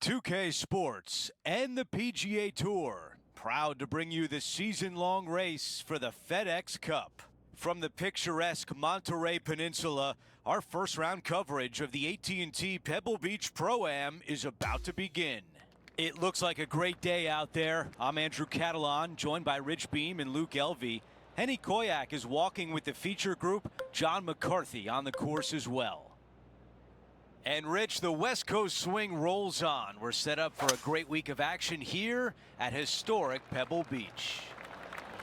2K Sports and the PGA Tour, proud to bring you the season-long race for the FedEx Cup. From the picturesque Monterey Peninsula, our first-round coverage of the AT&T Pebble Beach Pro-Am is about to begin. It looks like a great day out there. I'm Andrew Catalan, joined by Rich Beam and Luke Elvey. Henny Koyak is walking with the feature group, John McCarthy on the course as well. And Rich, the West Coast swing rolls on. We're set up for a great week of action here at historic Pebble Beach.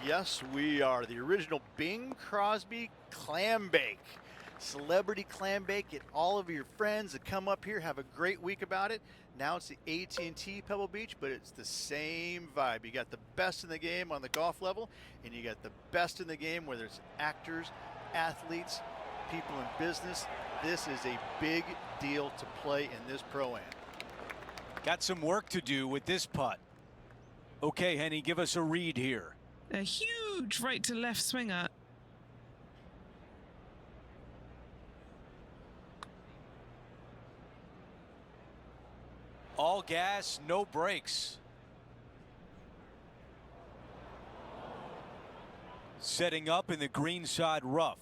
Yes, we are. The original Bing Crosby clam bake. Celebrity clam bake. Get all of your friends to come up here, have a great week about it. Now it's the AT&T Pebble Beach, but it's the same vibe. You got the best in the game on the golf level, and you got the best in the game, whether it's actors, athletes, people in business. This is a big deal to play in this Pro-Am. Got some work to do with this putt. Okay, Henny, give us a read here. A huge right to left swinger. All gas, no brakes. Setting up in the greenside rough.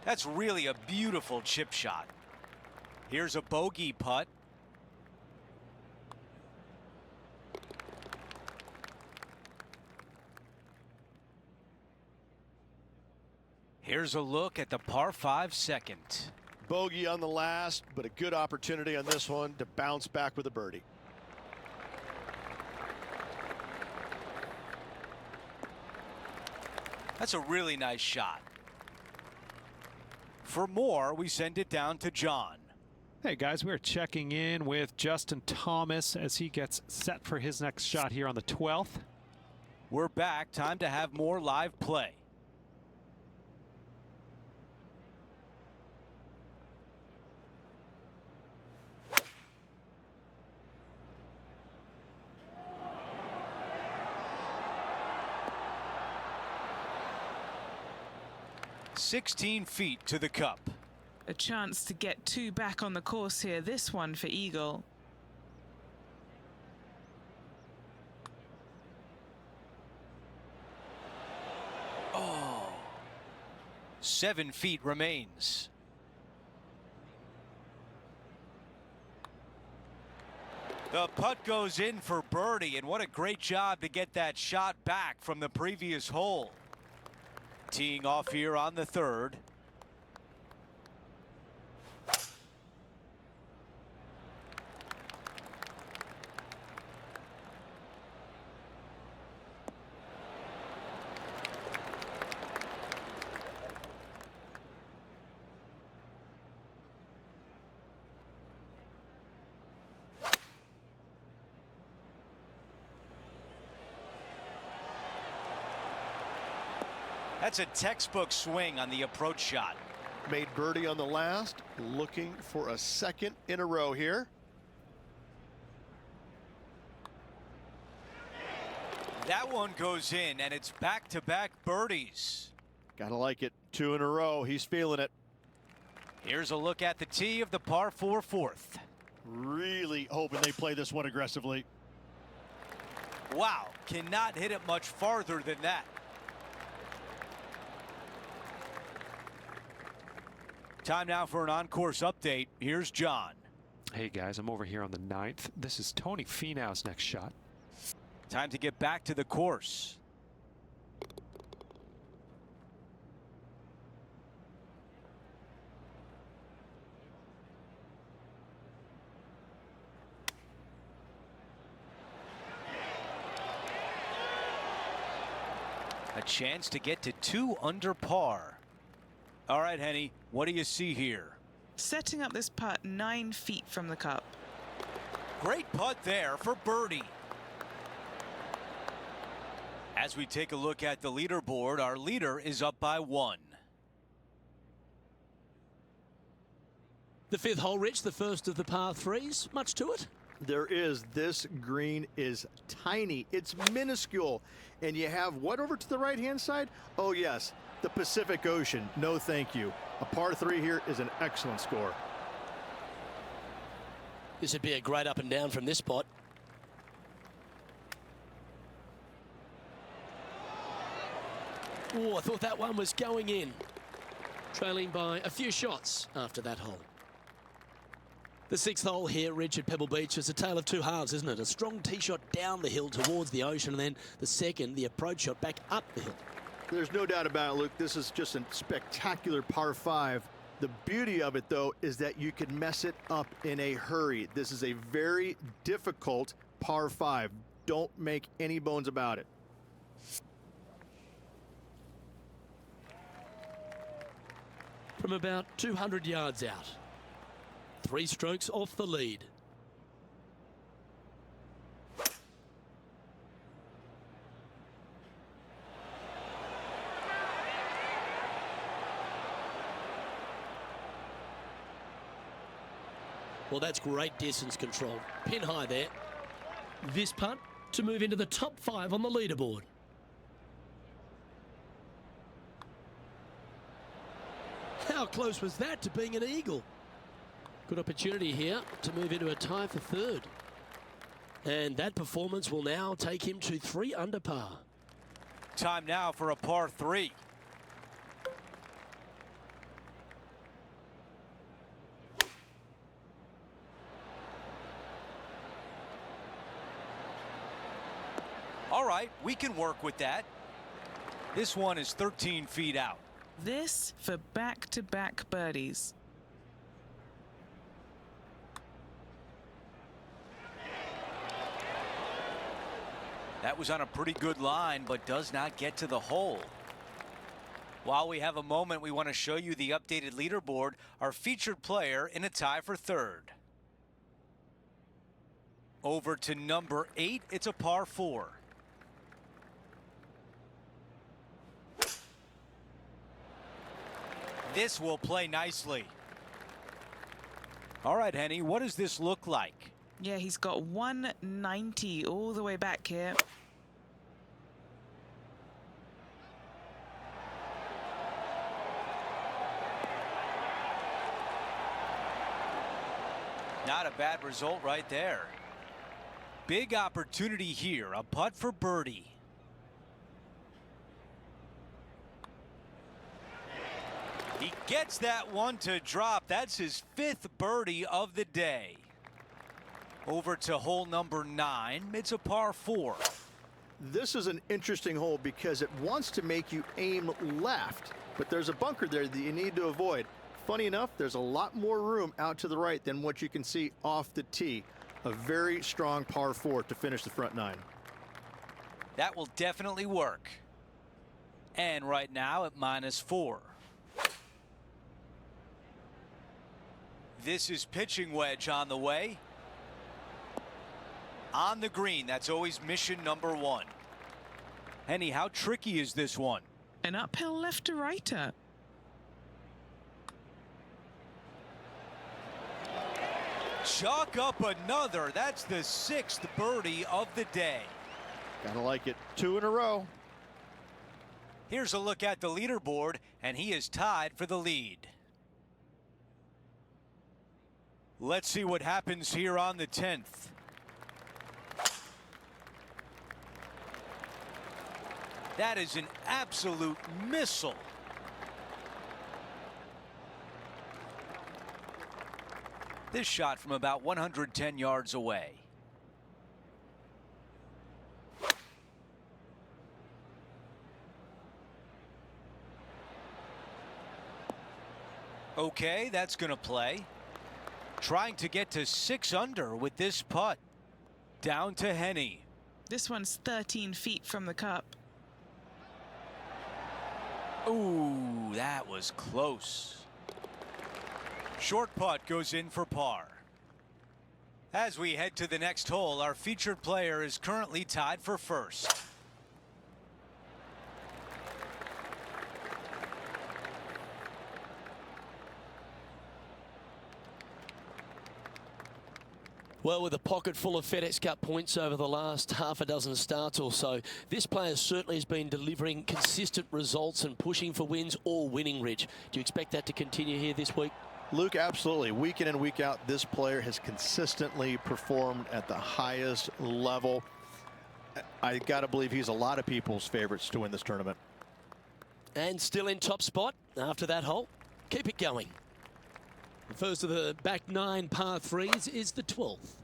That's really a beautiful chip shot. Here's a bogey putt. Here's a look at the par 5 second. Bogey on the last, but a good opportunity on this one to bounce back with a birdie. That's a really nice shot. For more, we send it down to John. Hey guys, we're checking in with Justin Thomas as he gets set for his next shot here on the 12th. We're back. Time to have more live play. "16 feet to the cup." A chance to get two back on the course here. This one for Eagle. Oh. 7 feet remains. The putt goes in for birdie, and what a great job to get that shot back from the previous hole. Teeing off here on the 3rd. That's a textbook swing on the approach shot. Made birdie on the last, looking for a second in a row here. That one goes in, and it's back-to-back birdies. Gotta like it. 2 in a row. He's feeling it. Here's a look at the tee of the par 4 4th. Really hoping they play this one aggressively. Wow, cannot hit it much farther than that. Time now for an on-course update. Here's John. Hey guys, I'm over here on the 9th. This is Tony Finau's next shot. Time to get back to the course. A chance to get to 2 under par. All right, Henny, what do you see here? Setting up this putt 9 feet from the cup. Great putt there for birdie. As we take a look at the leaderboard, our leader is up by 1. The 5th hole, Rich, the first of the par 3s. Much to it? There is. This green is tiny. It's minuscule. And you have what over to the right-hand side? Oh, yes, the Pacific Ocean. No, thank you. A par 3 here is an excellent score. This would be a great up and down from this spot. Oh, I thought that one was going in. Trailing by a few shots after that hole. The sixth hole here, Rich, at Pebble Beach, is a tale of two halves, isn't it? A strong tee shot down the hill towards the ocean, and then the second, the approach shot back up the hill. There's no doubt about it, Luke. This is just a spectacular par 5. The beauty of it, though, is that you can mess it up in a hurry. This is a very difficult par 5. Don't make any bones about it. From about 200 yards out. 3 strokes off the lead. Well, that's great distance control. Pin high there. This putt to move into the top 5 on the leaderboard. How close was that to being an eagle? Good opportunity here to move into a tie for 3rd. And that performance will now take him to 3 under par. Time now for a par 3. All right, we can work with that. This one is 13 feet out. This for back-to-back birdies. That was on a pretty good line, but does not get to the hole. While we have a moment, we want to show you the updated leaderboard, our featured player in a tie for 3rd. Over to number 8, it's a par 4. This will play nicely. All right, Henny, what does this look like? Yeah, he's got 190 all the way back here. Not a bad result right there. Big opportunity here, a putt for birdie. He gets that one to drop. That's his 5th birdie of the day. Over to hole number 9. It's a par 4. This is an interesting hole because it wants to make you aim left, but there's a bunker there that you need to avoid. Funny enough, there's a lot more room out to the right than what you can see off the tee. A very strong par 4 to finish the front 9. That will definitely work. And right now at -4. This is pitching wedge on the way. On the green, that's always mission number 1. Henny, how tricky is this one? An uphill left to righter. Chalk up another. That's the 6th birdie of the day. Gotta like it. 2 in a row. Here's a look at the leaderboard, and he is tied for the lead. Let's see what happens here on the 10th. That is an absolute missile. This shot from about 110 yards away. Okay, that's going to play. Trying to get to 6 under with this putt. Down to Henny. This one's 13 feet from the cup. Ooh, that was close. Short putt goes in for par. As we head to the next hole, our featured player is currently tied for 1st. Well, with a pocket full of FedEx Cup points over the last half a dozen starts or so, this player certainly has been delivering consistent results and pushing for wins or winning, Rich. Do you expect that to continue here this week? Luke, absolutely. Week in and week out, this player has consistently performed at the highest level. I got to believe he's a lot of people's favorites to win this tournament. And still in top spot after that hole. Keep it going. The first of the back 9 par 3s is the 12th.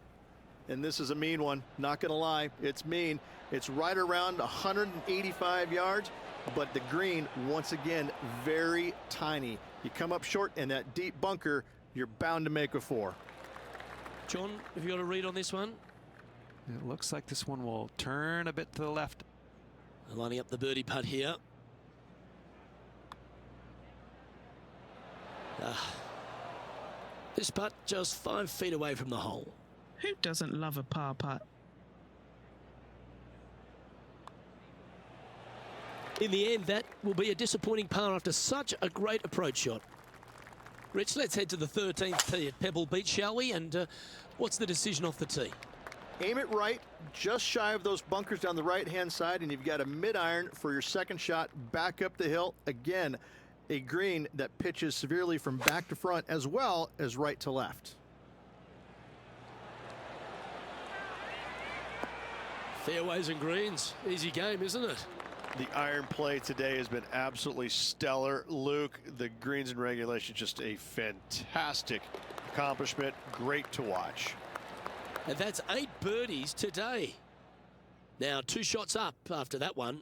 And this is a mean one. Not going to lie. It's mean. It's right around 185 yards, but the green, once again, very tiny. You come up short in that deep bunker, you're bound to make a 4. John, have you got a read on this one? It looks like this one will turn a bit to the left. Lining up the birdie putt here. This putt just 5 feet away from the hole. Who doesn't love a par putt? In the end, that will be a disappointing par after such a great approach shot. Rich, let's head to the 13th tee at Pebble Beach, shall we? And what's the decision off the tee? Aim it right, just shy of those bunkers down the right-hand side, and you've got a mid-iron for your second shot back up the hill. Again, a green that pitches severely from back to front as well as right to left. Fairways and greens. Easy game, isn't it? The iron play today has been absolutely stellar. Luke, the greens in regulation, just a fantastic accomplishment. Great to watch. And that's 8 birdies today. Now 2 shots up after that one.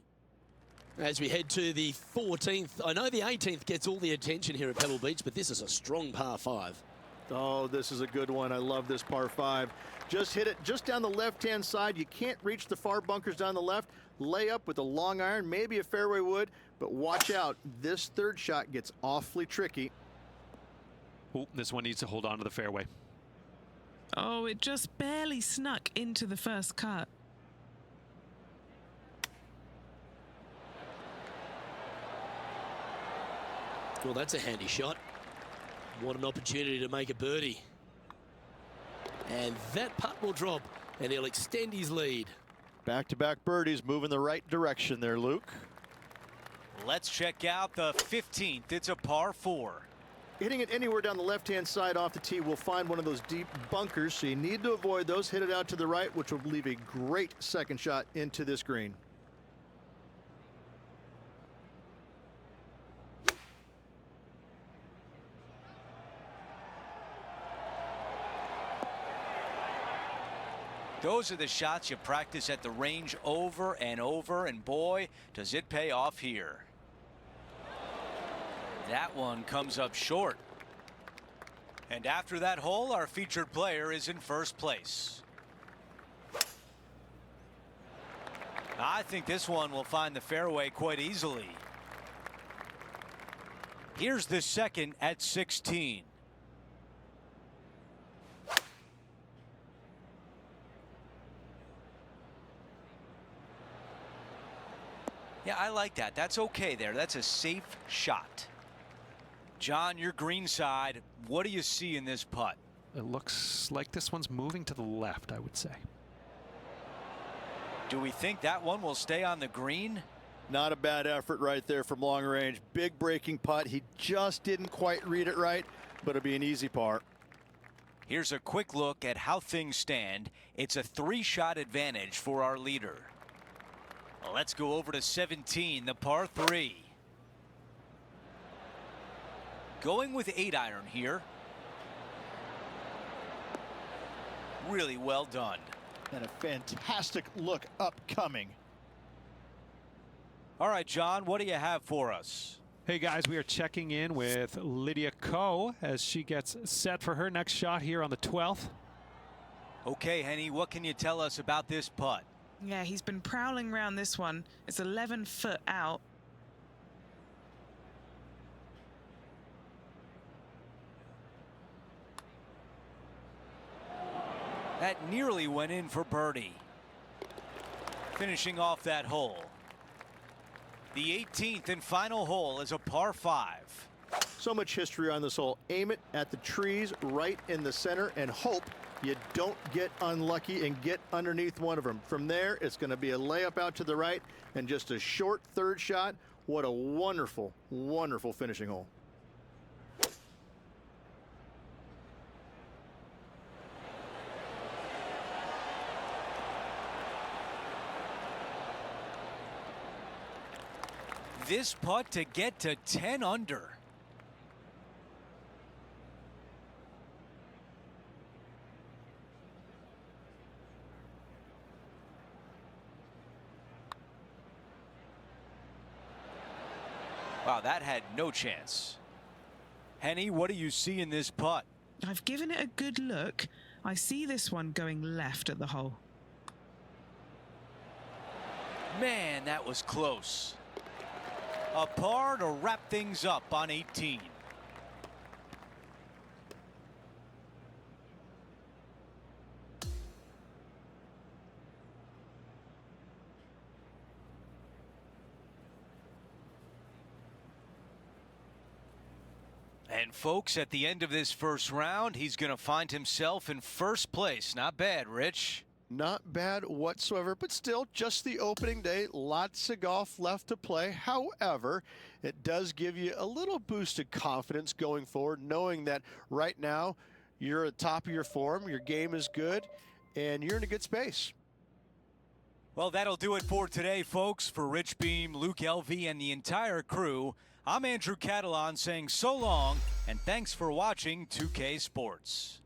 As we head to the 14th. I know the 18th gets all the attention here at Pebble Beach, but this is a strong par 5. Oh, this is a good one. I love this par 5. Just hit it just down the left-hand side. You can't reach the far bunkers down the left. Lay up with a long iron, maybe a fairway wood, but watch out. This third shot gets awfully tricky. Oh, this one needs to hold on to the fairway. Oh, it just barely snuck into the first cut. Well, that's a handy shot. What an opportunity to make a birdie. And that putt will drop, and he'll extend his lead. Back-to-back birdies, move in the right direction there, Luke. Let's check out the 15th. It's a par 4. Hitting it anywhere down the left-hand side off the tee will find one of those deep bunkers, so you need to avoid those. Hit it out to the right, which will leave a great second shot into this green. Those are the shots you practice at the range over and over, and boy, does it pay off here. That one comes up short. And after that hole, our featured player is in first place. I think this one will find the fairway quite easily. Here's the second at 16. Yeah, I like that. That's okay there. That's a safe shot. John, your green side, what do you see in this putt? It looks like this one's moving to the left, I would say. Do we think that one will stay on the green? Not a bad effort right there from long range. Big breaking putt. He just didn't quite read it right, but it'll be an easy par. Here's a quick look at how things stand. It's a 3-shot advantage for our leader. Let's go over to 17, the par 3. Going with 8-iron here. Really well done. And a fantastic look upcoming. All right, John, what do you have for us? Hey guys, we are checking in with Lydia Ko as she gets set for her next shot here on the 12th. Okay, Henny, what can you tell us about this putt? Yeah, he's been prowling around this one. It's 11 foot out. That nearly went in for birdie. Finishing off that hole. The 18th and final hole is a par 5. So much history on this hole. Aim it at the trees right in the center and hope you don't get unlucky and get underneath one of them. From there, it's going to be a layup out to the right and just a short third shot. What a wonderful, wonderful finishing hole. this putt to get to 10 under. Wow, that had no chance. Henny, what do you see in this putt? I've given it a good look. I see this one going left at the hole. Man, that was close. A par to wrap things up on 18. And folks, at the end of this first round, he's going to find himself in first place. Not bad, Rich. Not bad whatsoever, but still just the opening day. Lots of golf left to play. However, it does give you a little boost of confidence going forward, knowing that right now you're at the top of your form, your game is good, and you're in a good space. Well, that'll do it for today, folks. For Rich Beam, Luke Elvey, and the entire crew, I'm Andrew Catalan saying so long, and thanks for watching 2K Sports.